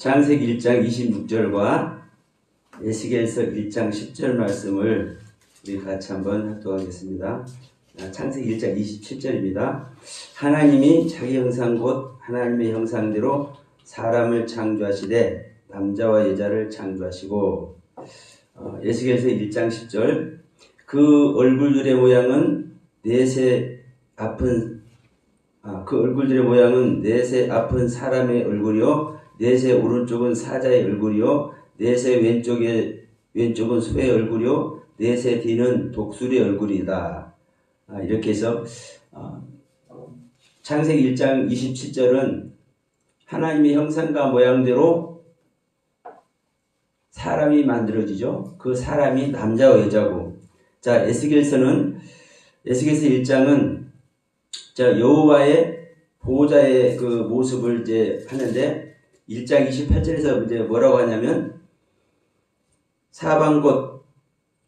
창세기 1장 26절과 에스겔서 1장 10절 말씀을 우리 같이 한번 합독하겠습니다. 창세기 1장 27절입니다. 하나님이 자기 형상 곧 하나님의 형상대로 사람을 창조하시되 남자와 여자를 창조하시고, 에스겔서 1장 10절, 그 얼굴들의 모양은 넷의 아픈 사람의 얼굴이요 넷의 오른쪽은 사자의 얼굴이요 넷의 왼쪽은 소의 얼굴이요 넷의 뒤는 독수리의 얼굴이다. 이렇게 해서 창세기 1장 27절은 하나님의 형상과 모양대로 사람이 만들어지죠. 그 사람이 남자와 여자고, 자, 에스겔서 1장은 여호와의 보호자의 그 모습을 이제 하는데, 1장 28절에서 이제 뭐라고 하냐면, 사방 곳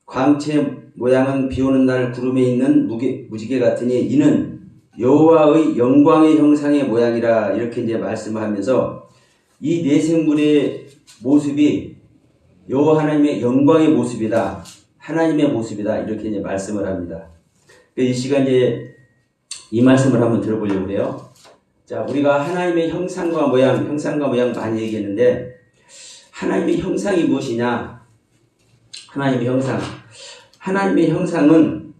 광채 모양은 비오는 날 구름에 있는 무지개 같으니 이는 여호와의 영광의 형상의 모양이라, 이렇게 이제 말씀하면서 이 네 생물의 모습이 여호와 하나님의 영광의 모습이다, 하나님의 모습이다, 이렇게 이제 말씀을 합니다. 이 시간에 이 말씀을 한번 들어보려고 해요. 자, 우리가 하나님의 형상과 모양 많이 얘기했는데, 하나님의 형상이 무엇이냐? 하나님의 형상은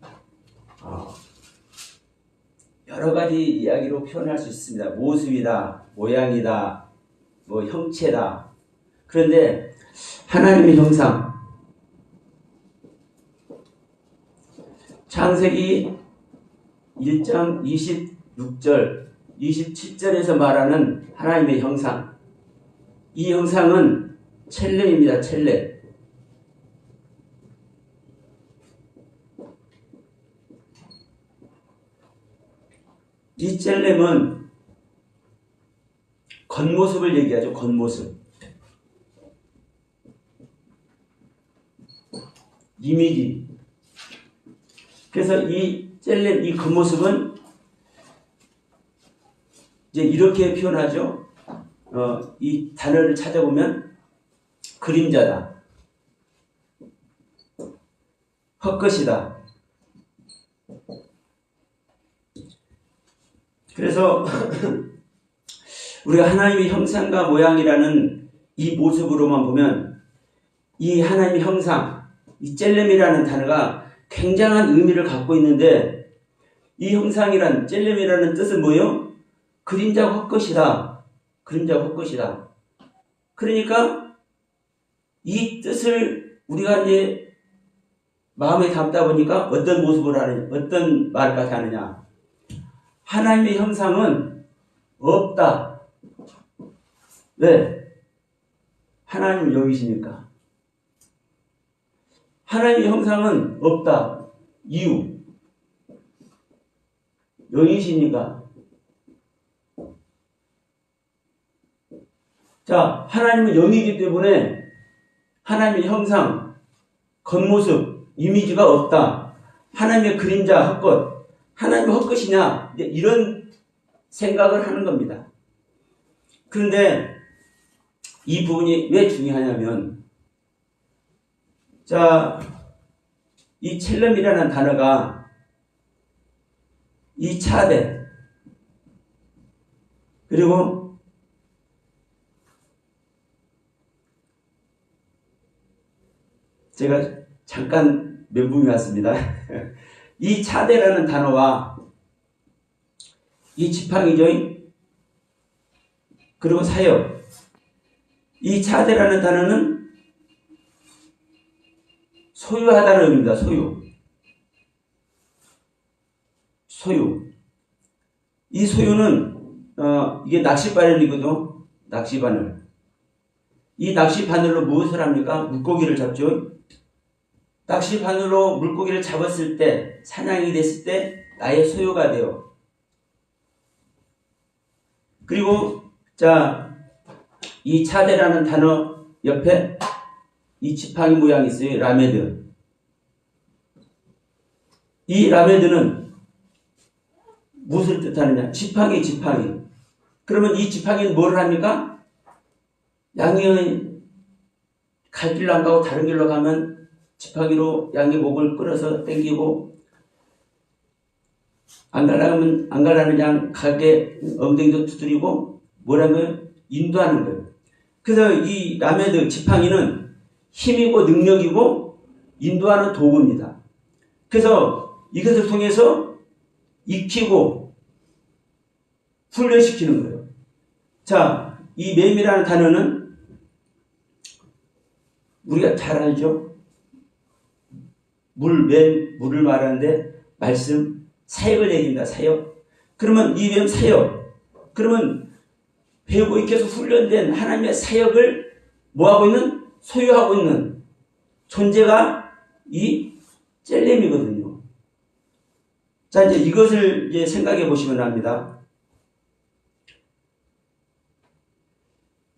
여러 가지 이야기로 표현할 수 있습니다. 모습이다, 모양이다, 뭐 형체다. 그런데 하나님의 형상, 창세기 1장 26절, 27절에서 말하는 하나님의 형상, 이 형상은 첼렘입니다. 첼렘. 이 첼렘은 겉모습을 얘기하죠. 겉모습. 이미지. 그래서 이 첼렘, 이 겉모습은 이제 이렇게 표현하죠. 이 단어를 찾아보면 그림자다, 헛것이다. 그래서 우리가 하나님의 형상과 모양이라는 이 모습으로만 보면 이 하나님의 형상, 이 첼렘이라는 단어가 굉장한 의미를 갖고 있는데, 이 형상이란 첼렘이라는 뜻은 뭐예요? 그림자 헛것이다. 그림자 헛것이다. 그러니까 이 뜻을 우리가 이제 마음에 담다 보니까 어떤 모습을 하느냐, 어떤 말까지 하느냐. 하나님의 형상은 없다. 왜? 하나님을 여기시니까. 하나님의 형상은 없다. 이유. 영이시니까. 자, 하나님은 영이기 때문에 하나님의 형상, 겉모습, 이미지가 없다. 하나님의 그림자, 헛것. 하나님의 헛것이냐? 이런 생각을 하는 겁니다. 그런데 이 부분이 왜 중요하냐면, 자, 이 첼렘이라는 단어가 이 차대, 그리고 제가 잠깐 멘붕이 왔습니다. 이 차대라는 단어와 이 지팡이죠. 그리고 사역. 이 차대라는 단어는 소유하다는 의미입니다. 소유. 이 소유는 이게 낚시바늘이거든. 낚시바늘. 이 낚시바늘로 무엇을 합니까? 물고기를 잡죠. 낚시바늘로 물고기를 잡았을 때, 사냥이 됐을 때 나의 소유가 돼요. 그리고 자, 이 차대라는 단어 옆에 이 지팡이 모양이 있어요. 라메드. 이 라메드는 무엇을 뜻하느냐? 지팡이. 그러면 이 지팡이는 뭘 합니까? 양이 갈 길로 안 가고 다른 길로 가면 지팡이로 양의 목을 끌어서 당기고, 안 가라는 양 가게 엉덩이도 두드리고, 뭐라는 거예요? 인도하는 거예요. 그래서 이 라메드 지팡이는 힘이고 능력이고 인도하는 도구입니다. 그래서 이것을 통해서 익히고 훈련시키는 거예요. 자, 이 맴이라는 단어는 우리가 잘 알죠? 물을 말하는데 말씀, 사역을 얘기합니다. 사역. 그러면 이 맴 사역. 그러면 배우고 익혀서 훈련된 하나님의 사역을 뭐하고 있는? 소유하고 있는 존재가 이 젤렘이거든요. 자, 이제 이것을 이제 생각해 보시면 합니다.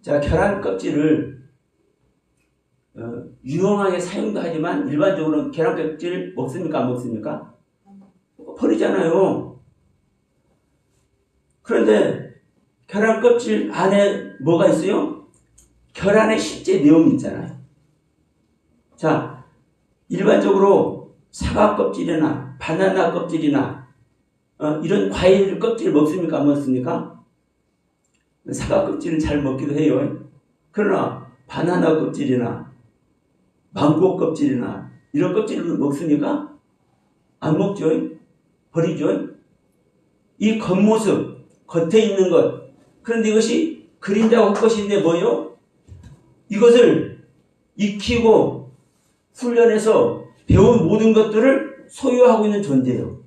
자, 계란 껍질을 유용하게 사용도 하지만 일반적으로는 계란 껍질 먹습니까? 안 먹습니까? 버리잖아요. 그런데 계란 껍질 안에 뭐가 있어요? 계란의 실제 내용이 있잖아요. 자, 일반적으로 사과 껍질이나 바나나 껍질이나 이런 과일 껍질 먹습니까? 안 먹습니까? 사과 껍질은 잘 먹기도 해요. 그러나 바나나 껍질이나 망고 껍질이나 이런 껍질을 먹습니까? 안 먹죠. 버리죠. 이 겉모습, 겉에 있는 것. 그런데 이것이 그림자가 헛것인데 뭐예요? 이것을 익히고 훈련해서 배운 모든 것들을 소유하고 있는 존재예요.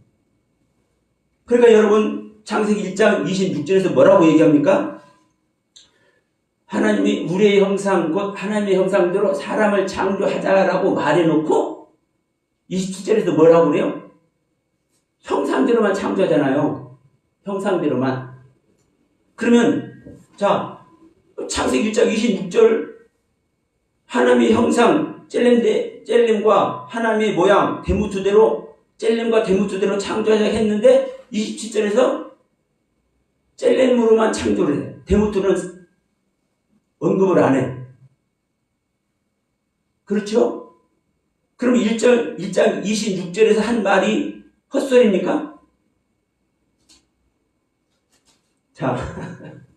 그러니까 여러분 창세기 1장 26절에서 뭐라고 얘기합니까? 하나님이 우리의 형상 곧 하나님의 형상대로 사람을 창조하자라고 말해놓고 27절에서 뭐라고 그래요? 형상대로만 창조하잖아요. 형상대로만. 그러면 자, 창세기 1장 26절 하나님의 형상 젤렘과 하나님의 모양 대무투대로 젤렘과 대무투대로 창조하자 했는데 27절에서 젤렘으로만 창조를 해. 대무투는 언급을 안 해. 그렇죠? 그럼 1장 26절에서 한 말이 헛소리입니까? 자,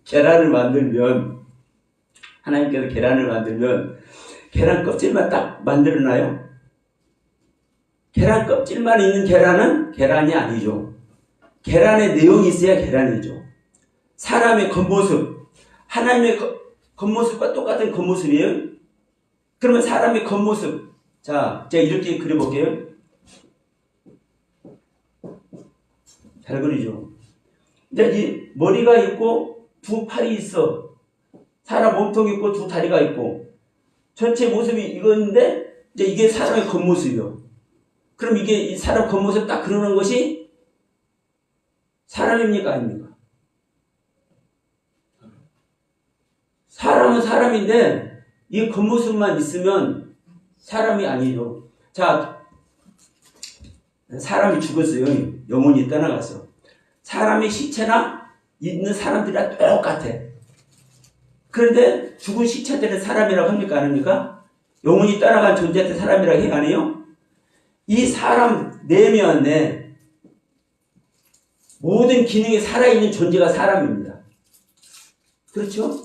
계란을 만들면, 하나님께서 계란을 만들면, 계란 껍질만 딱 만들어놔요? 계란 껍질만 있는 계란은 계란이 아니죠. 계란의 내용이 있어야 계란이죠. 사람의 겉모습, 하나님의 겉모습과 똑같은 겉모습이에요. 그러면 사람의 겉모습, 자, 제가 이렇게 그려볼게요. 잘 그리죠. 이제 이 머리가 있고 두 팔이 있어. 사람 몸통이 있고 두 다리가 있고 전체 모습이 이거인데 이제 이게 사람의 겉모습이요. 그럼 이게 이 사람 겉모습 딱 그러는 것이 사람입니까? 아닙니까? 사람은 사람인데 이 겉모습만 있으면 사람이 아니죠. 자, 사람이 죽었어요. 영혼이 떠나갔어. 사람의 시체나 있는 사람들이랑 똑같아. 그런데 죽은 시체들은 사람이라고 합니까? 안 합니까? 영혼이 떠나간 존재한테 사람이라고 해요? 안 해요? 이 사람 내면에 모든 기능이 살아있는 존재가 사람입니다. 그렇죠?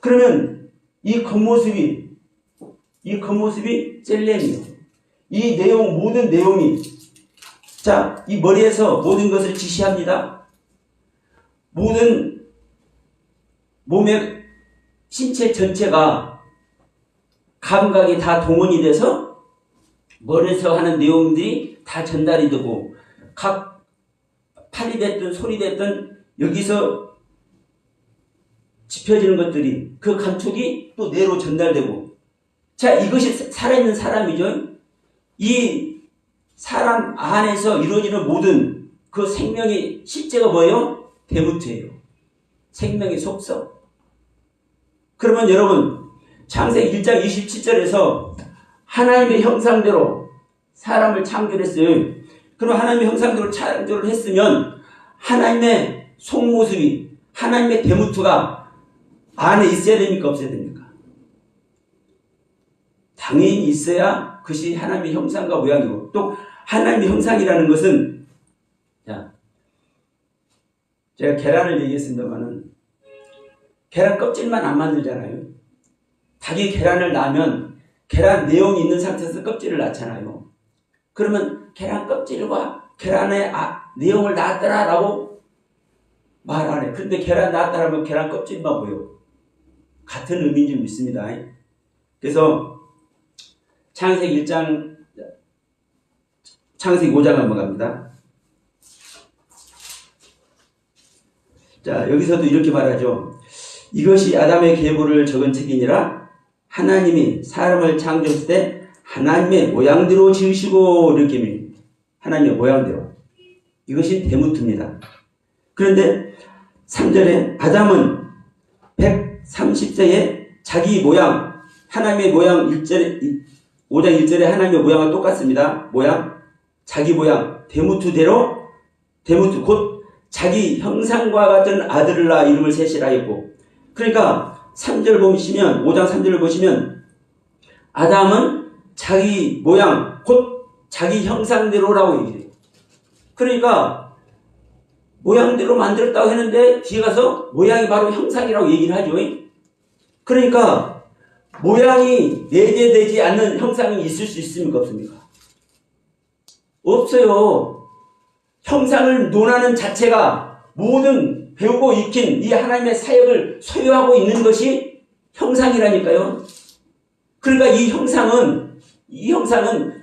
그러면 이 겉모습이 젤렘이요. 이 내용, 모든 내용이, 자, 이 머리에서 모든 것을 지시합니다. 모든 몸의 신체 전체가 감각이 다 동원이 돼서 머리에서 하는 내용들이 다 전달이 되고, 각 팔이 됐든 소리 됐든 여기서 짚혀지는 것들이 그 감촉이 또 뇌로 전달되고, 자, 이것이 살아있는 사람이죠. 이 사람 안에서 이루어지는 모든 그 생명의 실제가 뭐예요? 대무트예요. 생명의 속성. 그러면 여러분 창세기 1장 27절에서 하나님의 형상대로 사람을 창조했어요. 그럼 하나님의 형상대로 창조를 했으면 하나님의 속모습이, 하나님의 대무트가 안에 있어야 됩니까? 없어야 됩니까? 당연히 있어야 그것이 하나님의 형상과 모양이고, 또 하나님의 형상이라는 것은, 자, 제가 계란을 얘기했습니다만은 계란 껍질만 안 만들잖아요. 닭이 계란을 낳으면 계란 내용이 있는 상태에서 껍질을 낳잖아요. 그러면 계란 껍질과 계란의 내용을 낳았더라라고 말 안 해. 근데 계란 낳았다라면 계란 껍질만 보여. 같은 의미인 줄 믿습니다. 그래서 창세기 1장, 창세기 5장 한번 갑니다. 자, 여기서도 이렇게 말하죠. 이것이 아담의 계보를 적은 책이니라. 하나님이 사람을 창조했을 때 하나님의 모양대로 지으시고, 이렇게 하나님의 모양대로. 이것이 대무투입니다. 그런데 3절에 아담은 130세에 자기 모양, 하나님의 모양 1절에, 5장 1절에 하나님의 모양과 똑같습니다. 모양, 자기 모양, 대무투대로, 대무투 곧 자기 형상과 같은 아들을 낳아 이름을 셋이라 했고, 그러니까 3절 보시면, 5장 3절을 보시면 아담은 자기 모양 곧 자기 형상대로라고 얘기해요. 그러니까 모양대로 만들었다고 했는데 뒤에 가서 모양이 바로 형상이라고 얘기를 하죠. 그러니까 모양이 내재되지 않는 형상이 있을 수 있습니까? 없습니까? 없어요. 형상을 논하는 자체가 모든 배우고 익힌 이 하나님의 사역을 소유하고 있는 것이 형상이라니까요. 그러니까 이 형상은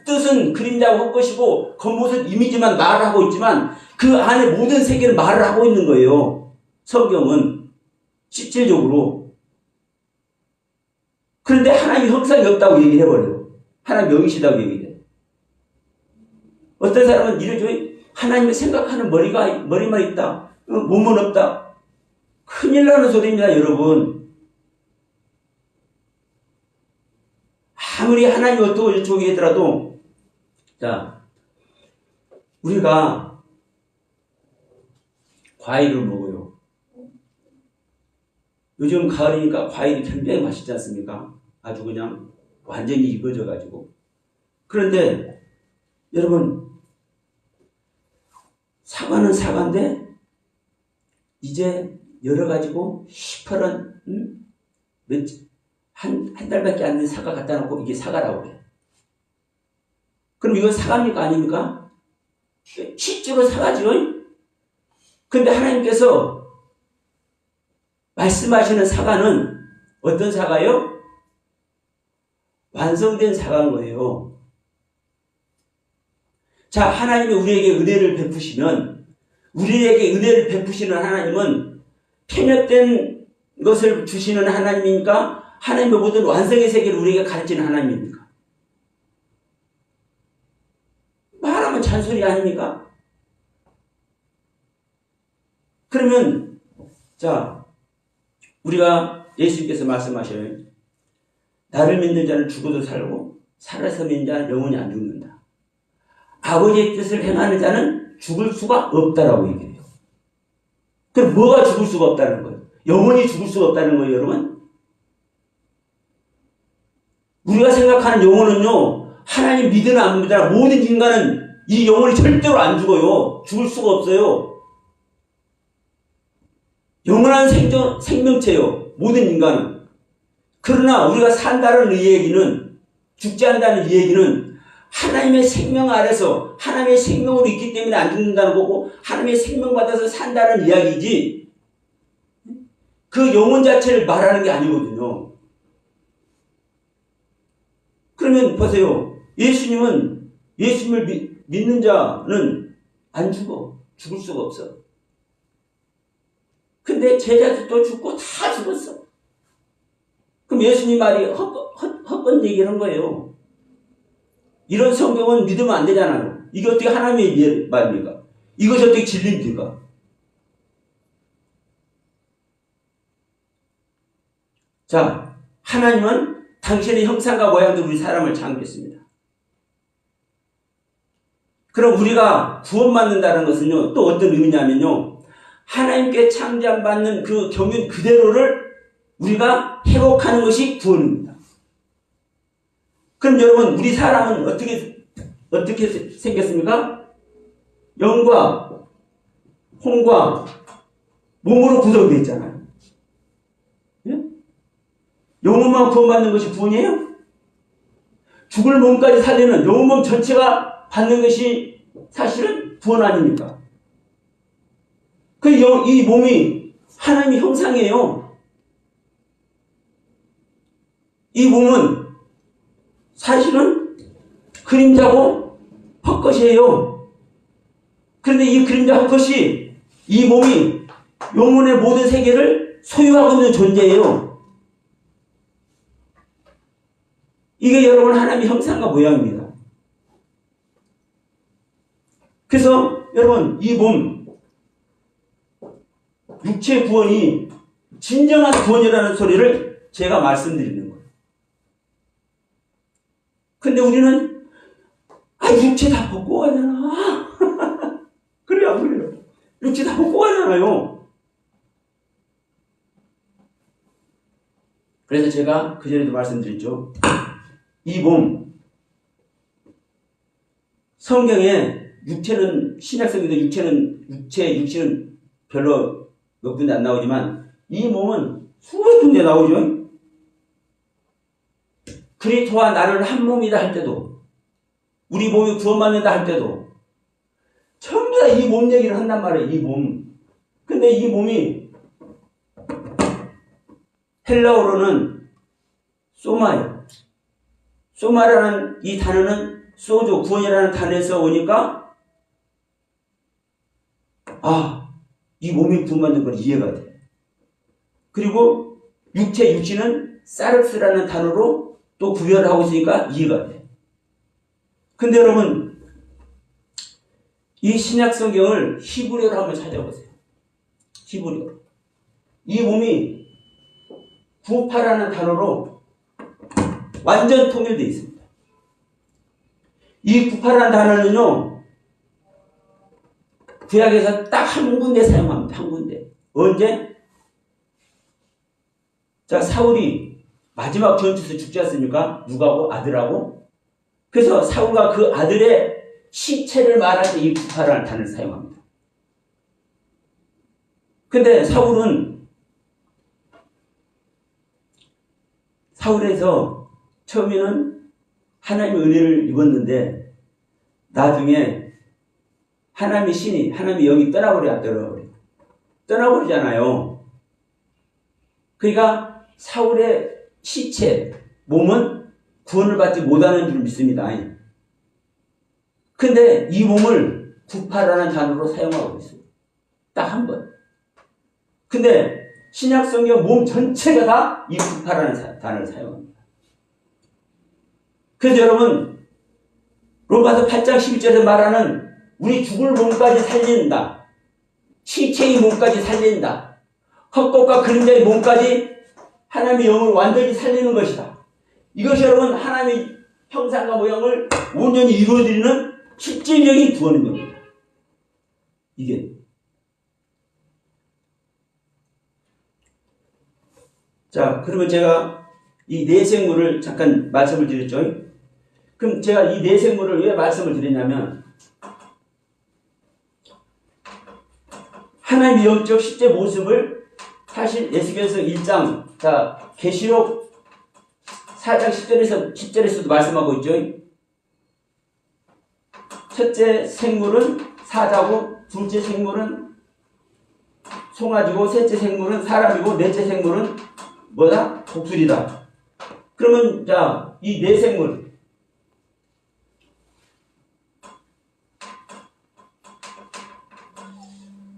뜻은 그림자고 헛것이고 겉모습 이미지만 말을 하고 있지만 그 안에 모든 세계를 말을 하고 있는 거예요. 성경은 실질적으로. 그런데 하나님의 형상이 없다고 얘기를 해버려요. 하나님 영이시다고 얘기해요. 어떤 사람은 이러죠. 하나님이 생각하는 머리만 있다. 몸은 없다. 큰일 나는 소리입니다, 여러분. 아무리 하나님이 어떻고 저쩌고 하더라도, 자, 우리가 과일을 먹어요. 요즘 가을이니까 과일이 굉장히 맛있지 않습니까? 아주 그냥 완전히 익어져가지고. 그런데 여러분, 사과는 사과인데 이제 열어가지고 시퍼런 한 달밖에 안 된 사과 갖다 놓고 이게 사과라고 그래. 그럼 이건 사과입니까? 아닙니까? 실제로 사과죠. 근데 하나님께서 말씀하시는 사과는 어떤 사과요? 완성된 사과인 거예요. 자, 하나님이 우리에게 은혜를 베푸시면, 우리에게 은혜를 베푸시는 하나님은 편협된 것을 주시는 하나님이니까 하나님의 모든 완성의 세계를 우리에게 가르치는 하나님입니까? 말하면 잔소리 아닙니까? 그러면 자, 우리가 예수님께서 말씀하셔요. 나를 믿는 자는 죽어도 살고 살아서 믿는 자는 영원히 안 죽는다. 아버지의 뜻을 행하는 자는 죽을 수가 없다라고 얘기해요. 그럼 뭐가 죽을 수가 없다는 거예요? 영원히 죽을 수가 없다는 거예요, 여러분? 우리가 생각하는 영혼은요, 하나님 믿으나 안 믿으나 모든 인간은 이 영혼이 절대로 안 죽어요. 죽을 수가 없어요. 영원한 생명체요, 모든 인간은. 그러나 우리가 산다는 이 얘기는, 죽지 않는다는 이 얘기는 하나님의 생명 아래서 하나님의 생명으로 있기 때문에 안 죽는다는 거고 하나님의 생명 받아서 산다는 이야기지 그 영혼 자체를 말하는 게 아니거든요. 그러면 보세요. 예수님을 믿는 자는 안 죽어. 죽을 수가 없어. 근데 제자들도 죽고 다 죽었어. 그럼 예수님 말이 헛건 얘기하는 거예요. 이런 성경은 믿으면 안 되잖아요. 이게 어떻게 하나님의 말입니까? 이것이 어떻게 진리입니까? 자, 하나님은 당신의 형상과 모양대로 우리 사람을 창조했습니다. 그럼 우리가 구원받는다는 것은요, 또 어떤 의미냐면요, 하나님께 창조받는 그 경륜 그대로를 우리가 회복하는 것이 구원입니다. 그럼 여러분, 우리 사람은 어떻게 생겼습니까? 영과 혼과 몸으로 구성되어 있잖아요. 예? 영혼만 구원받는 것이 구원이에요? 죽을 몸까지 살리는 영혼 몸 전체가 받는 것이 사실은 구원 아닙니까? 이 몸이 하나님의 형상이에요. 이 몸은 사실은 그림자고 헛것이에요. 그런데 이 그림자 헛것이 이 몸이 영혼의 모든 세계를 소유하고 있는 존재예요. 이게 여러분 하나님의 형상과 모양입니다. 그래서 여러분 이 몸 육체 구원이 진정한 구원이라는 소리를 제가 말씀드리는 거예요. 근데 우리는 육체 다 벗고 가잖아. 그래요, 안 그래요? 육체 다 벗고 가잖아요. 그래서 제가 그전에도 말씀드렸죠. 이 몸, 성경에 육체는, 신약성경도 육체는 별로 몇 군데 안 나오지만, 이 몸은 수백 군데 나오죠. 그리스도와 나를 한 몸이다 할 때도, 우리 몸이 구원받는다 할 때도, 전부 다 이 몸 얘기를 한단 말이에요, 이 몸. 근데 이 몸이, 헬라어로는 소마예요. 소마라는 이 단어는 소조, 구원이라는 단어에서 오니까, 이 몸이 구원받는 건 이해가 돼. 그리고 육체는 사르스라는 단어로 또 구별하고 있으니까 이해가 돼. 근데 여러분, 이 신약 성경을 히브리어로 한번 찾아보세요. 히브리어. 이 몸이 구파라는 단어로 완전 통일되어 있습니다. 이 구파라는 단어는요, 구약에서 딱 한 군데 사용합니다. 한 군데. 언제? 자, 사울이 마지막 전투에서 죽지 않습니까? 누구하고? 아들하고. 그래서 사울과 그 아들의 시체를 말할 때 이 구파라는 단어를 사용합니다. 근데 사울에서 처음에는 하나님의 은혜를 입었는데 나중에 하나님의 신이, 하나님의 영이 떠나버리잖아요. 그러니까 사울의 시체, 몸은 구원을 받지 못하는 줄 믿습니다. 근데 이 몸을 구파라는 단어로 사용하고 있어요. 딱 한 번. 근데 신약성경 몸 전체가 다 이 구파라는 단어를 사용합니다. 그래서 여러분, 로마서 8장 11절에 말하는 우리 죽을 몸까지 살린다. 시체의 몸까지 살린다. 헛것과 그림자의 몸까지 하나님의 영을 완전히 살리는 것이다. 이것이 여러분 하나님의 형상과 모양을 온전히 이루어드리는 실질적인 구원인 겁니다. 이게. 자, 그러면 제가 이 내생물을 잠깐 말씀을 드렸죠. 그럼 제가 이 내생물을 왜 말씀을 드리냐면 하나님의 영적 실제 모습을 사실 에스겔서 1장, 자, 계시록 4장 10절에서도 말씀하고 있죠. 첫째 생물은 사자고, 둘째 생물은 송아지고, 셋째 생물은 사람이고, 넷째 생물은 뭐다? 독수리다. 그러면 자, 이 네 생물,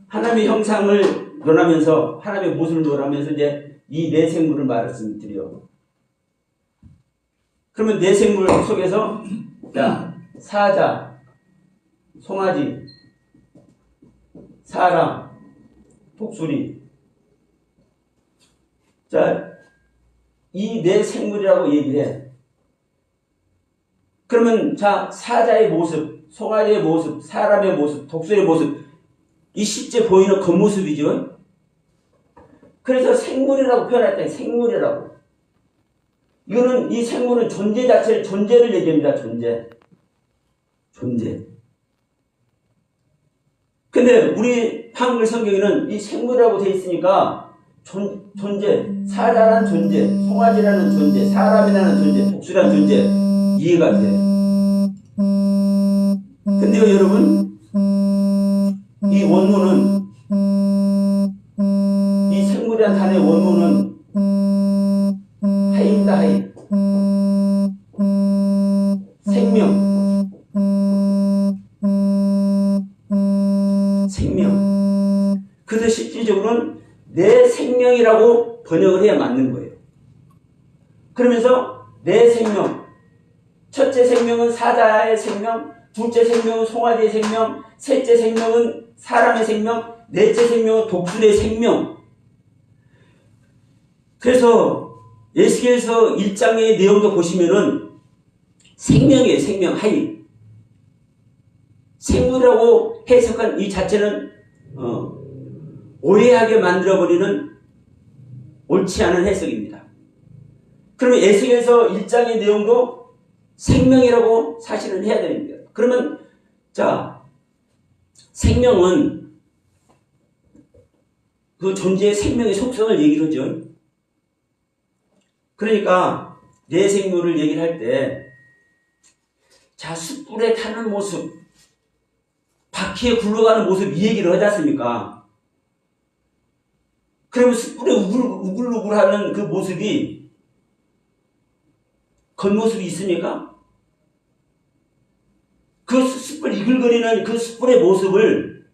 하나님의 형상을 논하면서, 하나님의 모습을 논하면서 이제 이 네 생물을 말씀드려요. 그러면 네 생물 속에서 자, 사자, 송아지, 사람, 독수리. 자, 이 네 생물이라고 얘기를 해. 그러면 자, 사자의 모습, 송아지의 모습, 사람의 모습, 독수리의 모습, 이 실제 보이는 겉모습이죠. 그래서 생물이라고 표현했더니 생물이라고. 이거는 이 생물은 존재 자체를 존재를 얘기합니다. 존재. 근데 우리 한글 성경에는 이 생물이라고 되어 있으니까 존재, 사자라는 존재, 송아지라는 존재, 사람이라는 존재, 독수리라는 존재 이해가 돼. 근데요 여러분, 이 원문은 이 생물이라는 단어의 원문은 하입니다. 하입. 생명. 그래서 실질적으로는 내 생명이라고 번역을 해야 맞는 거예요. 그러면서 내 생명, 첫째 생명은 사자의 생명, 둘째 생명은 송아지의 생명, 셋째 생명은 사람의 생명, 넷째 생명은 독수리의 생명. 그래서 에스겔서 1장의 내용도 보시면은 생명이에요. 생명, 하이. 생물이라고 해석한 이 자체는 오해하게 만들어버리는 옳지 않은 해석입니다. 그러면 에스겔서 1장의 내용도 생명이라고 사실은 해야 됩니다. 그러면 자, 생명은 그 존재의 생명의 속성을 얘기를 하죠. 그러니까 내 생물을 얘기를 할 때 자, 숯불에 타는 모습, 바퀴에 굴러가는 모습 이 얘기를 하지 않습니까? 그러면 숯불에 우글우글하는 그 모습이 겉모습이 있습니까? 그 숯불 이글거리는 그 숯불의 모습을,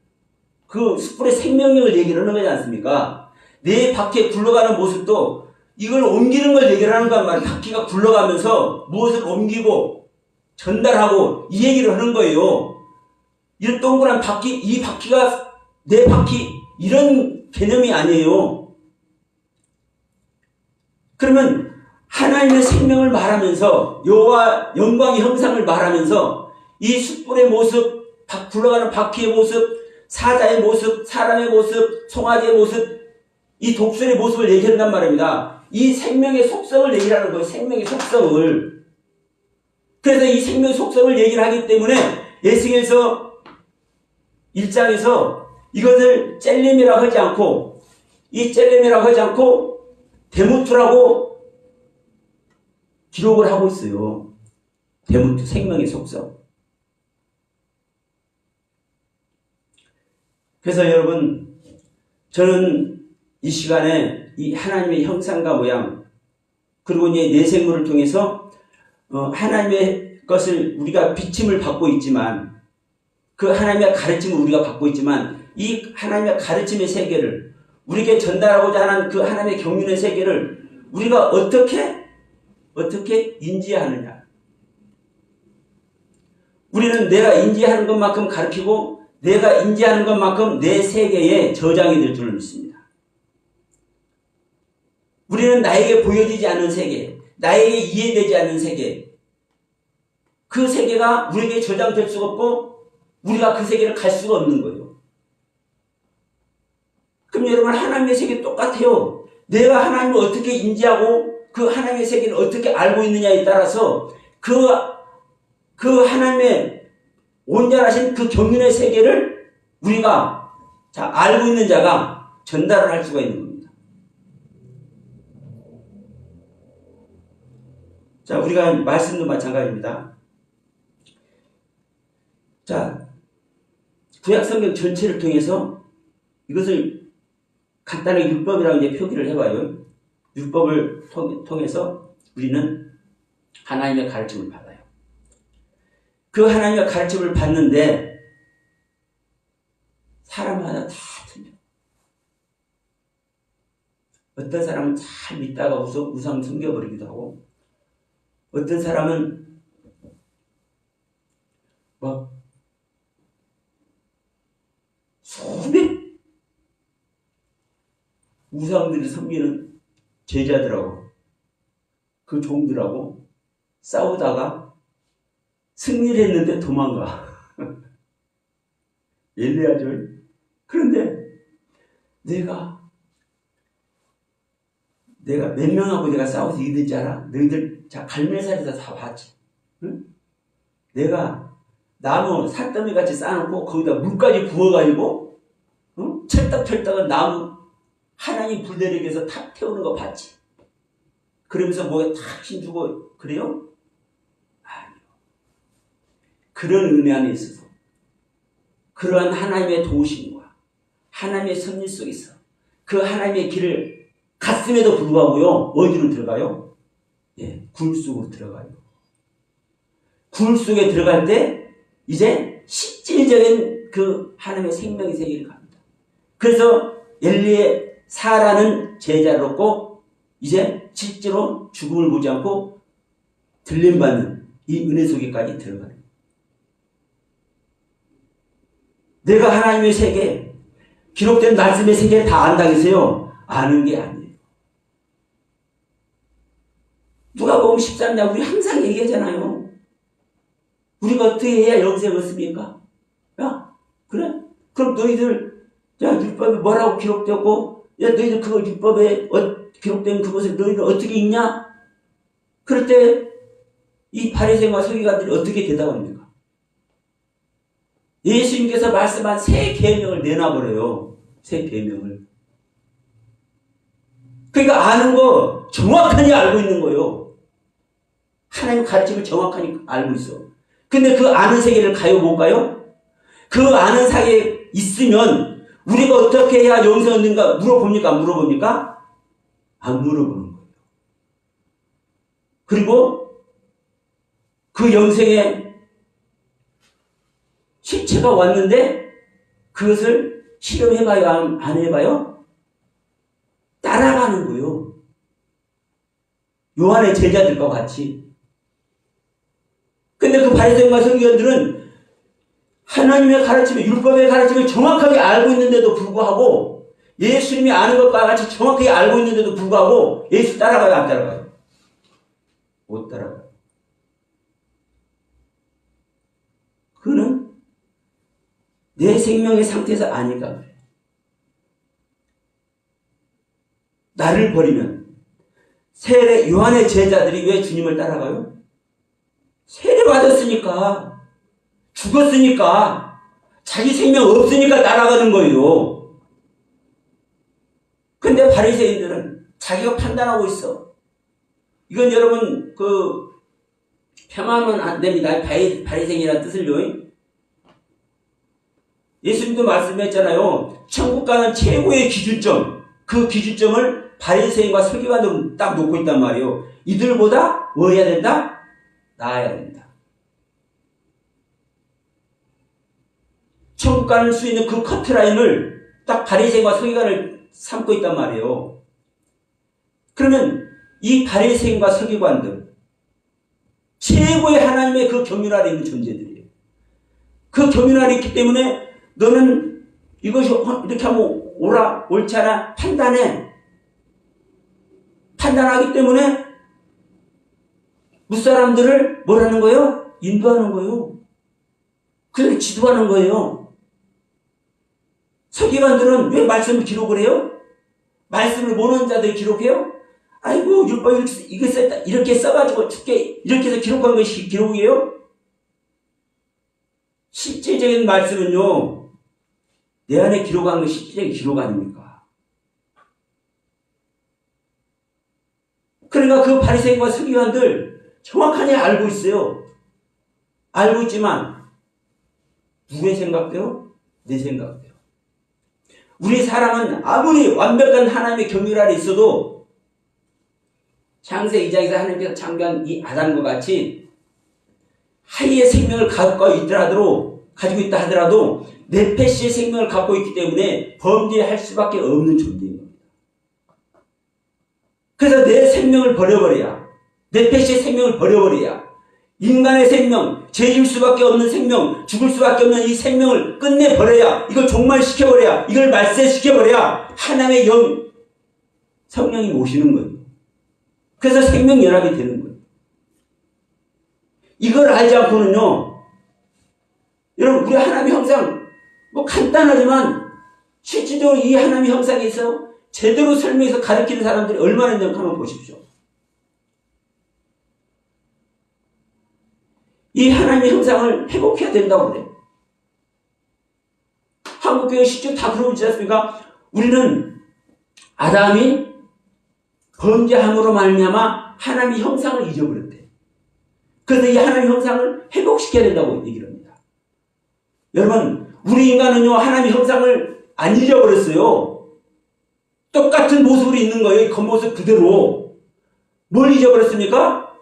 그 숯불의 생명력을 얘기를 하는 거지 않습니까? 내 바퀴에 굴러가는 모습도 이걸 옮기는 걸 얘기를 하는 거란 말이에요. 바퀴가 굴러가면서 무엇을 옮기고 전달하고 이 얘기를 하는 거예요. 이런 동그란 바퀴, 이 바퀴가 내 바퀴, 이런 개념이 아니에요. 그러면 하나님의 생명을 말하면서 여호와 영광의 형상을 말하면서 이 숯불의 모습, 굴러가는 바퀴의 모습, 사자의 모습, 사람의 모습, 송아지의 모습, 이 독수리의 모습을 얘기한단 말입니다. 이 생명의 속성을 얘기하는 거예요. 생명의 속성을. 그래서 이 생명의 속성을 얘기를 하기 때문에 에스겔서 1장에서 이것을 젤림이라고 하지 않고, 이 젤림이라고 하지 않고 데무트라고 기록을 하고 있어요. 데무트, 생명의 속성. 그래서 여러분, 저는 이 시간에 이 하나님의 형상과 모양, 그리고 이제 내 생물을 통해서 하나님의 것을 우리가 비침을 받고 있지만, 그 하나님의 가르침을 우리가 받고 있지만, 이 하나님의 가르침의 세계를, 우리에게 전달하고자 하는 그 하나님의 경륜의 세계를 우리가 어떻게 인지하느냐. 우리는 내가 인지하는 것만큼 가르치고 내가 인지하는 것만큼 내 세계에 저장이 될 줄을 믿습니다. 우리는 나에게 보여지지 않는 세계, 나에게 이해되지 않는 세계, 그 세계가 우리에게 저장될 수가 없고 우리가 그 세계를 갈 수가 없는 거예요. 그럼 여러분, 하나님의 세계 똑같아요. 내가 하나님을 어떻게 인지하고 그 하나님의 세계를 어떻게 알고 있느냐에 따라서 그 하나님의 온전하신 그 경륜의 세계를 우리가 알고 있는 자가 전달을 할 수가 있는 겁니다. 자, 우리가 말씀도 마찬가지입니다. 자, 구약성경 전체를 통해서 이것을 간단하게 율법이라고 이제 표기를 해봐요. 율법을 통해서 우리는 하나님의 가르침을 받아요. 그 하나님의 가르침을 받는데 사람마다 다 틀려. 어떤 사람은 잘 믿다가 우상 숨겨버리기도 하고, 어떤 사람은 막 수백 우상들을 섬기는 제자들하고 그 종들하고 싸우다가 승리를 했는데 도망가. 엘리야죠. 그런데 내가 내가 몇 명하고 내가 싸워서 이기는지 알아? 너희들 갈매살에서 다 봤지. 응? 내가 나무 산더미 같이 쌓아놓고 거기다 물까지 부어가지고 응? 철떡철떡은 나무 하나님 불 내리게 해서 탁 태우는 거 봤지. 그러면서 뭐에 탁 힘주고 그래요? 아니요. 그런 은혜 안에 있어서 그러한 하나님의 도우심과 하나님의 섭리 속에서 그 하나님의 길을 갔음에도 불구하고요. 어디로 들어가요? 예, 굴 속으로 들어가요. 굴 속에 들어갈 때 이제 실질적인 그 하나님의 생명의 세계를 갑니다. 그래서 엘리의 사라는 제자를 얻고 이제 실제로 죽음을 보지 않고 들림받는 이 은혜 속에까지 들어가는 거예요. 내가 하나님의 세계, 기록된 말씀의 세계를 다 안다고 해서요. 아는 게 아니에요. 누가복음 13장 우리 항상 얘기하잖아요. 우리가 어떻게 해야 영생을 얻습니까? 야, 그래? 그럼 너희들, 야, 율법에 뭐라고 기록되었고, 야, 너희들 그거 율법에 기록된 그것을 너희들 어떻게 읽냐? 그럴 때 이 바리새인과 서기관들이 어떻게 대답합니까? 예수님께서 말씀한 새 계명을 내놔버려요. 새 계명을. 그러니까 아는 거 정확하게 알고 있는 거예요. 하나님 가르침을 정확하게 알고 있어. 근데 그 아는 세계를 가요, 못 가요? 그 아는 세계에 있으면 우리가 어떻게 해야 영생 얻는가 물어봅니까? 안 물어봅니까? 안 물어보는 거예요. 그리고 그 영생에 실체가 왔는데 그것을 실험해봐요? 안 해봐요? 따라가는 거예요. 요한의 제자들과 같이. 근데 그 바리새인과 서기관들은 하나님의 가르침을, 율법의 가르침을 정확하게 알고 있는데도 불구하고 예수님이 아는 것과 같이 정확하게 알고 있는데도 불구하고 예수 따라가요? 안 따라가요? 못 따라가요. 그거는 내 생명의 상태에서 아니까 그래요. 나를 버리면 세례 요한의 제자들이 왜 주님을 따라가요? 세례 받았으니까, 죽었으니까, 자기 생명 없으니까 따라가는 거예요. 근데 바리새인들은 자기가 판단하고 있어. 이건 여러분 폄하하면 안 됩니다. 바리새인이라는 뜻을요. 예수님도 말씀했잖아요. 천국 가는 최고의 기준점, 그 기준점을 바리새인과 서기관들은 딱 놓고 있단 말이에요. 이들보다 뭐 해야 된다? 나아야 된다. 천국 가는 수 있는 그 커트라인을 딱 바리새인과 서기관을 삼고 있단 말이에요. 그러면 이 바리새인과 서기관들 최고의 하나님의 그 경륜 아래 있는 존재들이에요. 그 경륜 아래 있기 때문에 너는 이것이 이렇게 하면 옳지 않아 판단해. 판단하기 때문에 무사람들을 뭐라는 거예요? 인도하는 거예요. 그들을 지도하는 거예요. 서기관들은 왜 말씀을 기록을 해요? 말씀을 모르는 자들이 기록해요? 아이고 율법 이거 썼다 이렇게 써가지고 죽게 이렇게 해서 기록한 것이 기록이에요? 실제적인 말씀은요, 내 안에 기록한 것이 실제적인 기록 아닙니까? 그러니까 그 바리새인과 서기관들 정확하게 알고 있어요. 알고 있지만 누구의 생각대로? 내 생각대로. 우리 사람은 아무리 완벽한 하나님의 경륜 아래 있어도 창세 2장에서 하나님께서 창조한 이 아담과 같이 하이의 생명을 가지고 있다 하더라도 네페시의 생명을 갖고 있기 때문에 범죄할 수밖에 없는 존재인 겁니다. 그래서 내 생명을 버려버려야, 네페시의 생명을 버려버려야, 인간의 생명, 죄질 수밖에 없는 생명, 죽을 수밖에 없는 이 생명을 끝내버려야, 이걸 종말시켜버려야, 이걸 말세시켜버려야 하나님의 성령이 오시는 거예요. 그래서 생명 연합이 되는 거예요. 이걸 알지 않고는요, 여러분, 우리 하나님의 형상, 간단하지만, 실질적으로 이 하나님의 형상에서 제대로 설명해서 가르치는 사람들이 얼마나 있는지 한번 보십시오. 이 하나님의 형상을 회복해야 된다고 그래요. 한국교회 실제 다 그러고 있지 않습니까? 우리는 아담이 범죄함으로 말미암아 하나님의 형상을 잊어버렸대. 그래서 이 하나님의 형상을 회복시켜야 된다고 얘기를 합니다. 여러분, 우리 인간은요, 하나님의 형상을 안 잊어버렸어요. 똑같은 모습으로 있는 거예요. 이 겉모습 그대로. 뭘 잊어버렸습니까?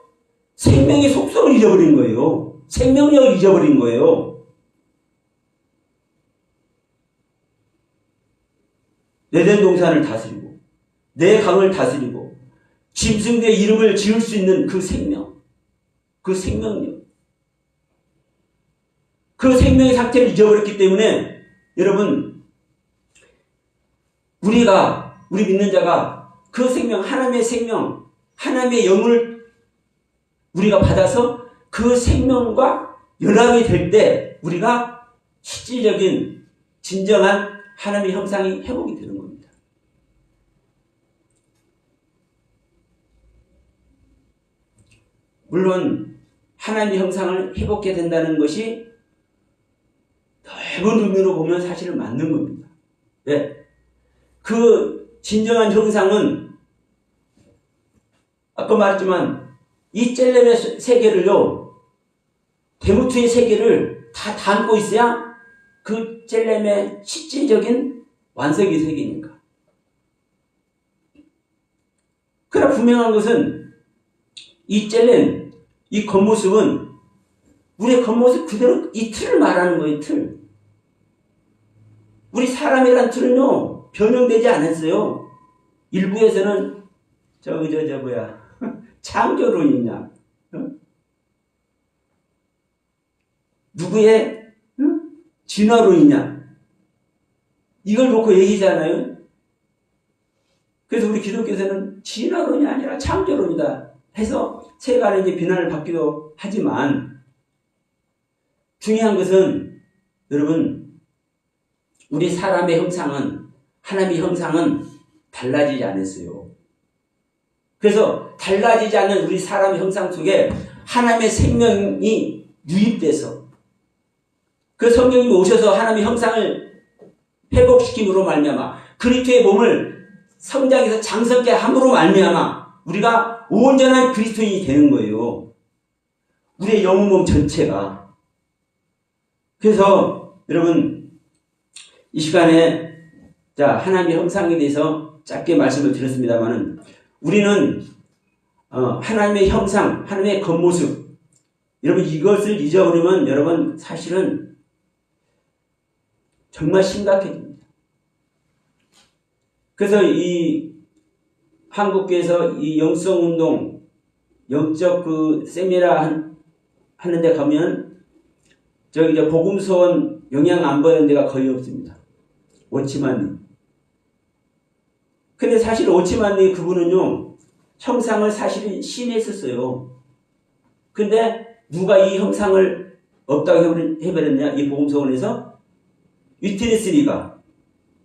생명의 속성을 잊어버린 거예요. 생명력을 잊어버린 거예요. 에덴 동산을 다스리고 내 강을 다스리고 짐승의 이름을 지을 수 있는 그 생명, 그 생명력, 그 생명의 상태를 잊어버렸기 때문에 여러분, 우리 믿는 자가 그 생명, 하나님의 생명, 하나님의 영을 우리가 받아서 그 생명과 연합이 될 때 우리가 실질적인 진정한 하나님의 형상이 회복이 되는 겁니다. 물론 하나님의 형상을 회복해야 된다는 것이 넓은 의미로 보면 사실은 맞는 겁니다. 왜? 그 진정한 형상은 아까 말했지만 이 젤렘의 세계를요, 대무투의 세계를 다 담고 있어야 그 젤렘의 실질적인 완성의 세계니까. 그러나 분명한 것은 이 젤렘, 이 겉모습은 우리의 겉모습 그대로 이 틀을 말하는 거예요, 틀. 우리 사람이란 틀은요, 변형되지 않았어요. 일부에서는 창조론이냐, 누구의 진화론이냐, 이걸 놓고 얘기하잖아요. 그래서 우리 기독교에서는 진화론이 아니라 창조론이다 해서 세간에 이제 비난을 받기도 하지만, 중요한 것은 여러분, 우리 사람의 형상은, 하나님의 형상은 달라지지 않았어요. 그래서 달라지지 않는 우리 사람의 형상 속에 하나님의 생명이 유입돼서 그 성령님이 오셔서 하나님의 형상을 회복시킴으로 말미암아 그리스도의 몸을 성장해서 장성케 함으로 말미암아 우리가 온전한 그리스도인이 되는 거예요. 우리의 영혼 몸 전체가. 그래서 여러분, 이 시간에 하나님의 형상에 대해서 짧게 말씀을 드렸습니다만은, 우리는 하나님의 형상, 하나님의 겉모습, 여러분 이것을 잊어버리면 여러분 사실은 정말 심각해집니다. 그래서 이 한국교회에서 이 영성운동, 영적 그 세미나 하는 데 가면 이제 복음서원 영향 안 받는 데가 거의 없습니다. 오치만님. 근데 사실 오치만님 그분은요, 형상을 사실은 신했었어요. 근데 누가 이 형상을 없다고 해버렸냐, 이 복음서원에서? 위트니스리가,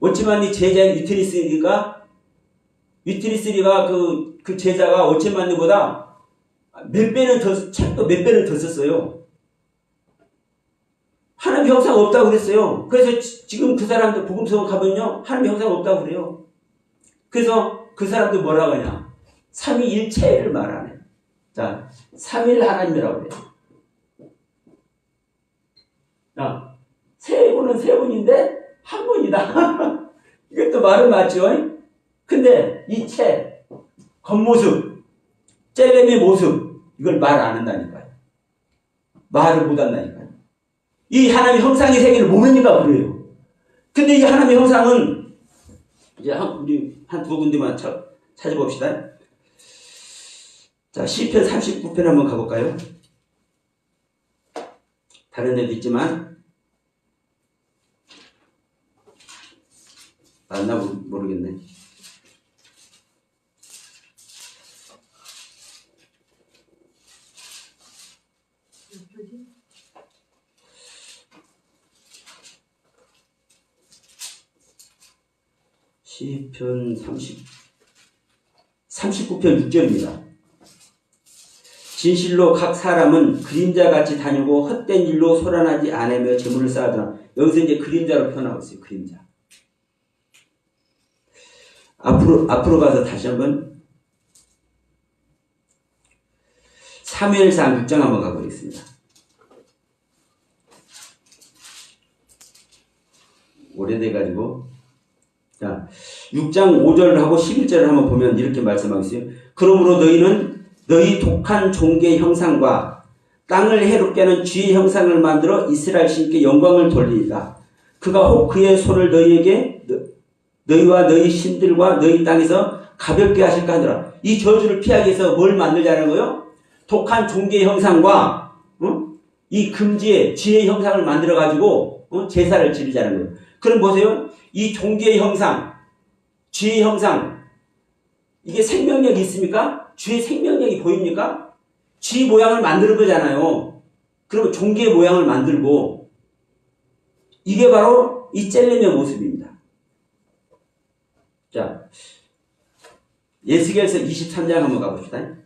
오치만님 제자인 위트니스리가 그 제자가 오치만님보다 책도 몇 배는 더 썼어요. 하나님 형상 없다고 그랬어요. 그래서 지금 그 사람들 복음서원 가면요, 하나님 형상 없다고 그래요. 그래서 그 사람들 뭐라고 하냐, 삼위일체를 말하네. 삼일 하나님이라고 그래요. 세 분은 세 분인데 한 분이다. 이것도 말은 맞죠? 근데 이 겉모습, 젤렘의 모습, 이걸 말 안 한다니까요. 말을 못 한다니까요. 이 하나님의 형상의 세계를 모르니까 그래요. 근데 이 하나님의 형상은 이제 우리 한 두 군데만 찾아봅시다. 시편 39편 한번 가볼까요? 다른 데도 있지만 맞나 모르겠네. 시편 39편 6절입니다. 진실로 각 사람은 그림자같이 다니고 헛된 일로 소란하지 않으며 재물을 쌓아두나. 여기서 이제 그림자로 표현하고 있어요. 그림자. 앞으로 가서 다시 한번 사무엘상 6장 한번 가보겠습니다. 오래돼가지고 자 6장 5절하고 11절을 한번 보면 이렇게 말씀하고 있어요. 그러므로 너희는 너희 독한 종교의 형상과 땅을 해롭게 하는 쥐의 형상을 만들어 이스라엘 신께 영광을 돌리리라. 그가 혹 그의 손을 너희에게 너희와 너희 신들과 너희 땅에서 가볍게 하실까 하더라. 이 저주를 피하기 위해서 뭘 만들자는 거예요? 독한 종교의 형상과 이 금지의 쥐의 형상을 만들어 가지고 제사를 지르자는 거예요. 그럼 보세요. 이 종교의 형상, 쥐의 형상, 이게 생명력이 있습니까? 쥐의 생명력이 보입니까? 쥐 모양을 만드는 거잖아요. 그러면 종교의 모양을 만들고, 이게 바로 이 젤렘의 모습입니다. 자, 에스겔서 23장 한번 가봅시다.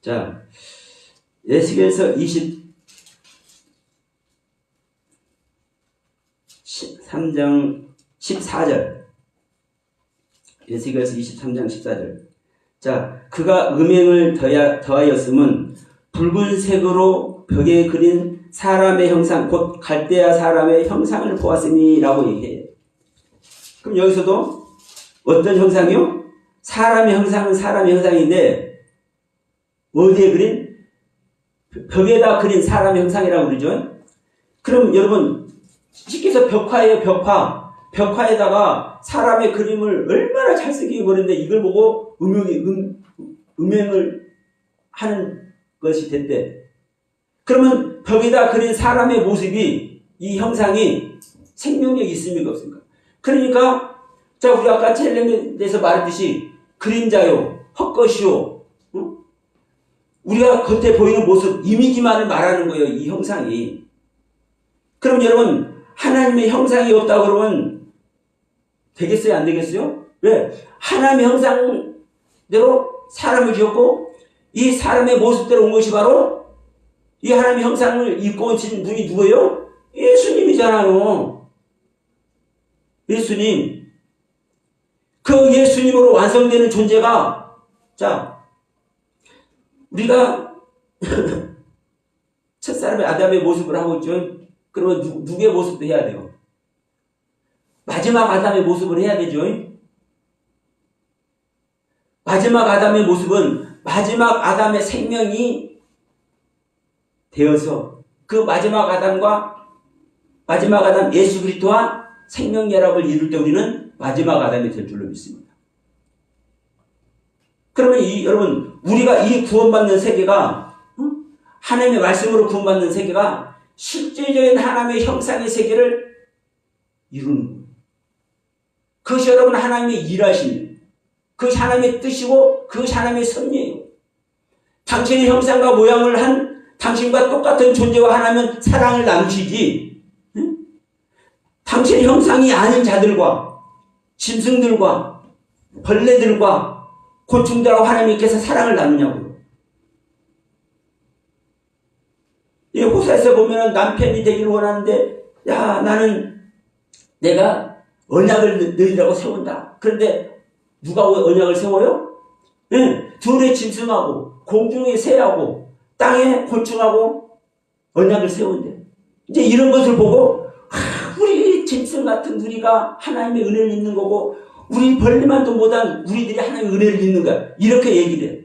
자, 에스겔서 23장 14절. 에스겔서 23장 14절. 자, 그가 음행을 더하였음은 붉은색으로 벽에 그린 사람의 형상, 곧 갈대아 사람의 형상을 보았으니 라고 얘기해요. 그럼 여기서도 어떤 형상이요? 사람의 형상은 사람의 형상인데 어디에 그린? 벽에다 그린 사람의 형상이라고 그러죠. 그럼 여러분 쉽게 해서 벽화예요. 벽화에다가 사람의 그림을 얼마나 잘 쓰게 보는데 이걸 보고 음행을 하는 것이 됐대. 그러면 벽에다 그린 사람의 모습이, 이 형상이 생명력이 있습니까 없습니까? 그러니까 자, 우리 아까 첼렘에 대해서 말했듯이 그림자요, 헛것이요, 우리가 겉에 보이는 모습, 이미지만을 말하는 거예요. 이 형상이. 그럼 여러분 하나님의 형상이 없다고 그러면 되겠어요? 안 되겠어요? 왜? 하나님의 형상대로 사람을 지었고 이 사람의 모습대로 온 것이 바로 이 하나님의 형상을 입고 오신 분이 누구예요? 예수님이잖아요. 예수님. 그 예수님으로 완성되는 존재가, 자, 우리가 첫사람의 아담의 모습을 하고 있죠. 그러면 누구의 모습도 해야 돼요? 마지막 아담의 모습을 해야 되죠. 마지막 아담의 모습은 마지막 아담의 생명이 되어서 그 마지막 아담과 마지막 아담 예수 그리스도와 생명연합을 이룰 때 우리는 마지막 아담이 될 줄로 믿습니다. 그러면 여러분 우리가 이 구원받는 세계가 하나님의 말씀으로 구원받는 세계가 실제적인 하나님의 형상의 세계를 이루는 거예요. 그것이 여러분 하나님의 일하심, 그것이 하나님의 뜻이고 그것이 하나님의 섭리예요. 당신의 형상과 모양을 한 당신과 똑같은 존재와 하나님은 사랑을 나누시지, 당신의 형상이 아닌 자들과 짐승들과 벌레들과 곤충들하고 하나님께서 사랑을 나누냐고요. 이 호사에서 보면 남편이 되기를 원하는데, 야, 나는 내가 언약을 너희라고 세운다. 그런데 누가 언약을 세워요? 네, 들의 짐승하고 공중의 새하고 땅의 곤충하고 언약을 세운대. 이제 이런 것을 보고 우리 짐승 같은 우리가 하나님의 은혜를 입는 거고 우리 벌레만도 못한 우리들이 하나님의 은혜를 입는 거야. 이렇게 얘기를 해.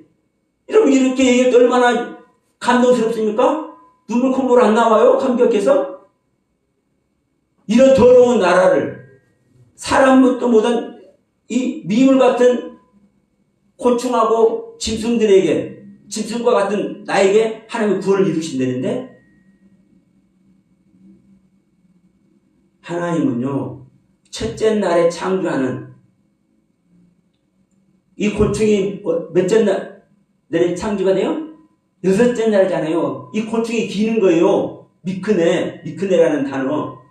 여러분 이렇게 얘기할 때 얼마나 감동스럽습니까? 눈물 콧물 안 나와요? 감격해서? 이런 더러운 나라를 사람도 못한 이 미물 같은 곤충하고 짐승들에게 짐승과 같은 나에게 하나님의 구원을 이루신다는데, 하나님은요 첫째 날에 창조하는 이 곤충이 몇째 날에 창조가 돼요? 여섯째 날이잖아요. 이 곤충이 기는 거예요. 미크네라는 단어.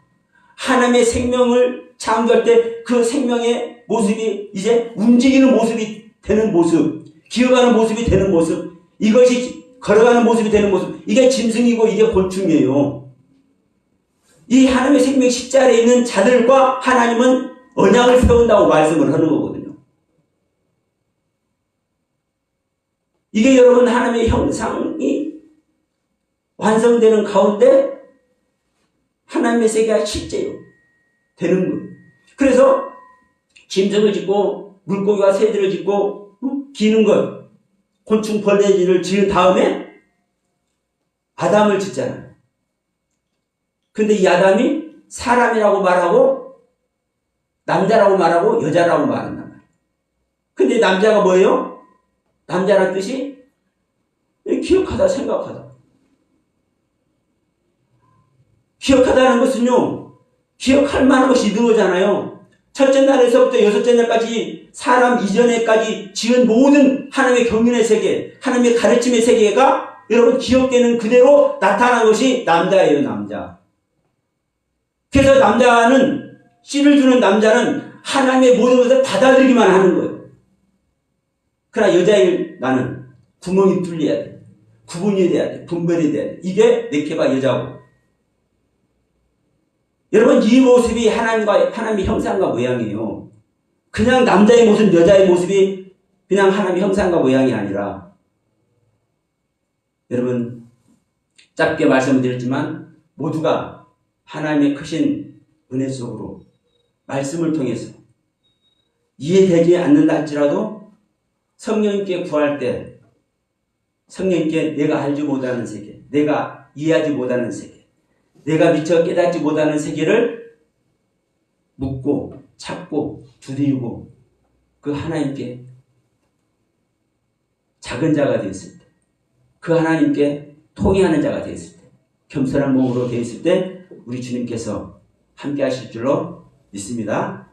하나님의 생명을 창조할 때 그 생명의 모습이 이제 움직이는 모습이 되는 모습, 기어가는 모습이 되는 모습, 이것이 걸어가는 모습이 되는 모습, 이게 짐승이고 이게 곤충이에요. 이 하나님의 생명 십자가에 있는 자들과 하나님은 언약을 세운다고 말씀을 하는 거거든요. 이게 여러분 하나님의 형상이 완성되는 가운데 하나님의 세계가 실제요 되는 거예요. 그래서 짐승을 짓고 물고기와 새들을 짓고 기는 것, 곤충 벌레지를 지은 다음에 아담을 짓잖아요. 근데 이 아담이 사람이라고 말하고 남자라고 말하고 여자라고 말한단 말이에요. 근데 남자가 뭐예요? 남자란 뜻이 기억하다, 생각하다. 기억하다는 것은요, 기억할 만한 것이 있는 거잖아요. 첫째 날에서부터 여섯째 날까지 사람 이전에까지 지은 모든 하나님의 경륜의 세계, 하나님의 가르침의 세계가 여러분 기억되는 그대로 나타난 것이 남자예요, 남자. 그래서 남자는, 씨를 주는 남자는 하나님의 모든 것을 받아들이기만 하는 거예요. 그러나 여자일 나는 구멍이 뚫려야 돼. 구분이 돼야 돼. 분별이 돼야 돼. 이게 네케바 여자고. 여러분 이 모습이 하나님의 형상과 모양이에요. 그냥 남자의 모습, 여자의 모습이 그냥 하나님의 형상과 모양이 아니라, 여러분 짧게 말씀을 드렸지만 모두가 하나님의 크신 은혜 속으로 말씀을 통해서 이해되지 않는다 할지라도 성령님께 구할 때 성령님께 내가 알지 못하는 세계, 내가 이해하지 못하는 세계, 내가 미처 깨닫지 못하는 세계를 묻고 찾고 두드리고 그 하나님께 작은 자가 되었을 때, 그 하나님께 통회하는 자가 되었을 때, 겸손한 몸으로 되었을 때 우리 주님께서 함께 하실 줄로 믿습니다.